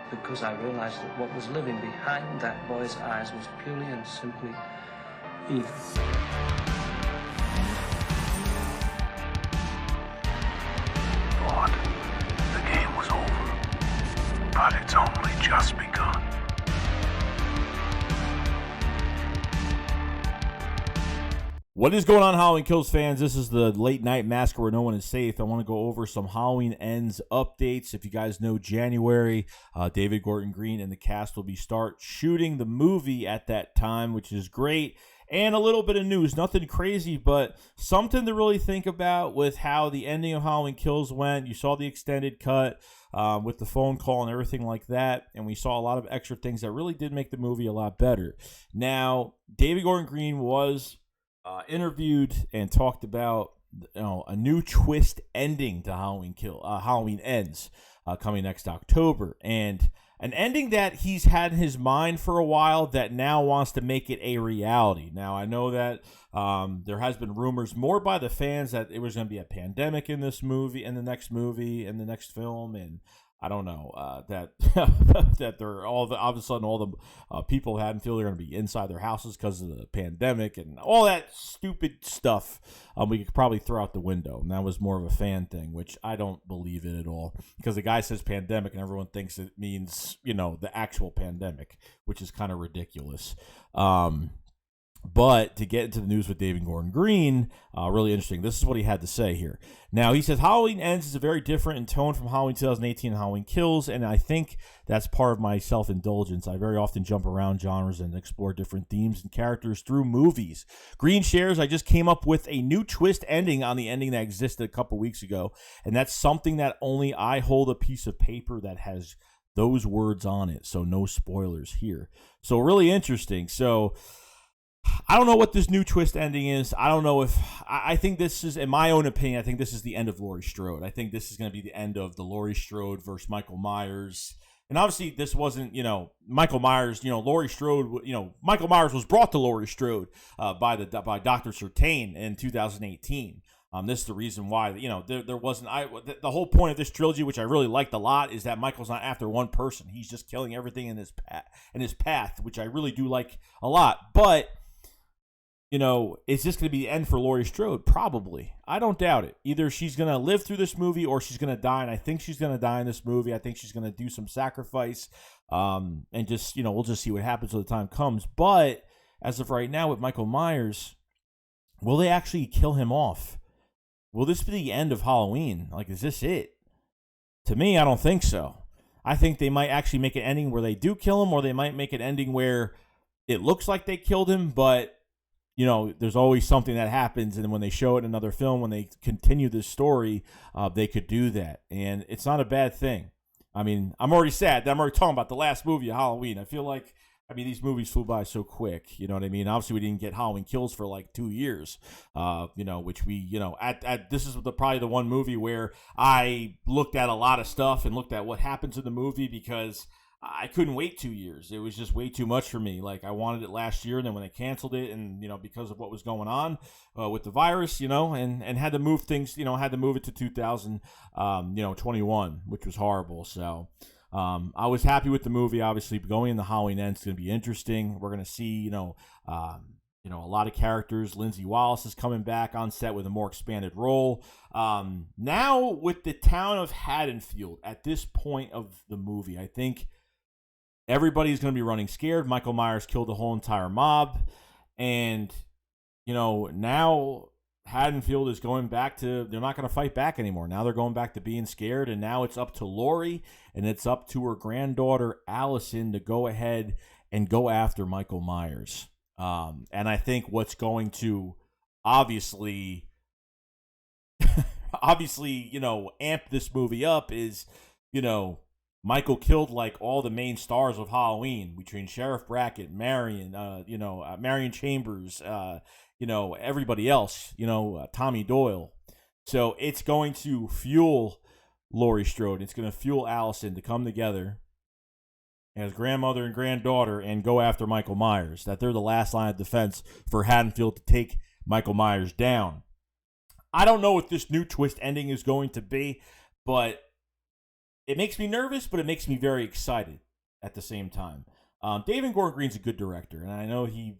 because I realized that what was living behind that boy's eyes was purely and simply evil. Thought the game was over, but it's only just begun. What is going on, Halloween Kills fans? This is the late night massacre where no one is safe. I want to go over some Halloween Ends updates. If you guys know, January, David Gorton Green and the cast will be start shooting the movie at that time, which is great. And a little bit of news, nothing crazy, but something to really think about with how the ending of Halloween Kills went. You saw the extended cut with the phone call and everything like that, and we saw a lot of extra things that really did make the movie a lot better. Now, David Gorton Green was interviewed and talked about a new twist ending to Halloween Ends coming next October, and an ending that he's had in his mind for a while that now wants to make it a reality. Now, I know that there has been rumors more by the fans that it was going to be a pandemic in this movie, in the next movie, in the next film, and I don't know that that they're all of a sudden all the people in Haddonfield are going to be inside their houses because of the pandemic and all that stupid stuff. We could probably throw out the window, and that was more of a fan thing, which I don't believe it at all, because the guy says pandemic and everyone thinks it means the actual pandemic, which is kind of ridiculous. But to get into the news with David Gorton Green, really interesting. This is what he had to say here. Now, he says, Halloween Ends is a very different in tone from Halloween 2018 and Halloween Kills, and I think that's part of my self-indulgence. I very often jump around genres and explore different themes and characters through movies. Green shares, I just came up with a new twist ending on the ending that existed a couple weeks ago, and that's something that only I hold a piece of paper that has those words on it, so no spoilers here. So really interesting. So I don't know what this new twist ending is. I don't know if I think this is, in my own opinion, I think this is the end of Laurie Strode. I think this is going to be the end of the Laurie Strode versus Michael Myers. And obviously, this wasn't, Michael Myers. Laurie Strode. Michael Myers was brought to Laurie Strode by Dr. Sertain in 2018. This is the reason why there wasn't. The whole point of this trilogy, which I really liked a lot, is that Michael's not after one person. He's just killing everything in his path, which I really do like a lot. But is this going to be the end for Laurie Strode? Probably. I don't doubt it. Either she's going to live through this movie or she's going to die, and I think she's going to die in this movie. I think she's going to do some sacrifice, and just, we'll just see what happens when the time comes. But as of right now with Michael Myers, will they actually kill him off? Will this be the end of Halloween? Like, is this it? To me, I don't think so. I think they might actually make an ending where they do kill him, or they might make an ending where it looks like they killed him, but there's always something that happens, and when they show it in another film, when they continue this story, they could do that, and it's not a bad thing. I mean, I'm already sad that I'm already talking about the last movie of Halloween. I feel like, these movies flew by so quick, you know what I mean? Obviously, we didn't get Halloween Kills for like 2 years, which we, this is probably the one movie where I looked at a lot of stuff and looked at what happens in the movie, because I couldn't wait 2 years. It was just way too much for me. Like, I wanted it last year, and then when they canceled it, and because of what was going on with the virus, and had to move things, had to move it to 2021, which was horrible. So I was happy with the movie. Obviously, going in the Halloween Ends is going to be interesting. We're going to see, a lot of characters. Lindsay Wallace is coming back on set with a more expanded role. Now with the town of Haddonfield at this point of the movie, I think everybody's going to be running scared. Michael Myers killed the whole entire mob. And, now Haddonfield is going back to, they're not going to fight back anymore. Now they're going back to being scared. And now it's up to Laurie, and it's up to her granddaughter, Allison, to go ahead and go after Michael Myers. And I think what's going to obviously, amp this movie up is, Michael killed like all the main stars of Halloween, between Sheriff Brackett, Marion, Marion Chambers, everybody else, Tommy Doyle. So it's going to fuel Laurie Strode. It's going to fuel Allison to come together as grandmother and granddaughter and go after Michael Myers. That they're the last line of defense for Haddonfield to take Michael Myers down. I don't know what this new twist ending is going to be, but it makes me nervous, but it makes me very excited at the same time. David Gordon Green's a good director, and I know he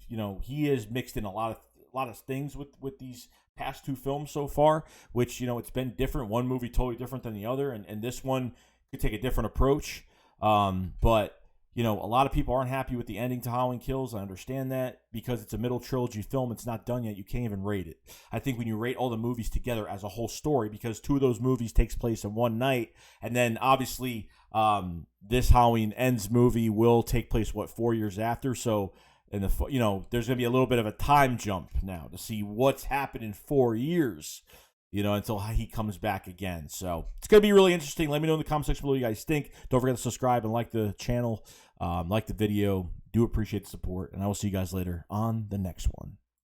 is mixed in a lot of things with these past two films so far, which, it's been different. One movie totally different than the other, and this one could take a different approach. But a lot of people aren't happy with the ending to Halloween Kills. I understand that because it's a middle trilogy film. It's not done yet. You can't even rate it. I think when you rate all the movies together as a whole story, because two of those movies takes place in one night, and then obviously this Halloween Ends movie will take place 4 years after. So there's going to be a little bit of a time jump now to see what's happened in 4 years. Until he comes back again. So it's going to be really interesting. Let me know in the comment section below what you guys think. Don't forget to subscribe and like the channel, like the video. Do appreciate the support, and I will see you guys later on the next one.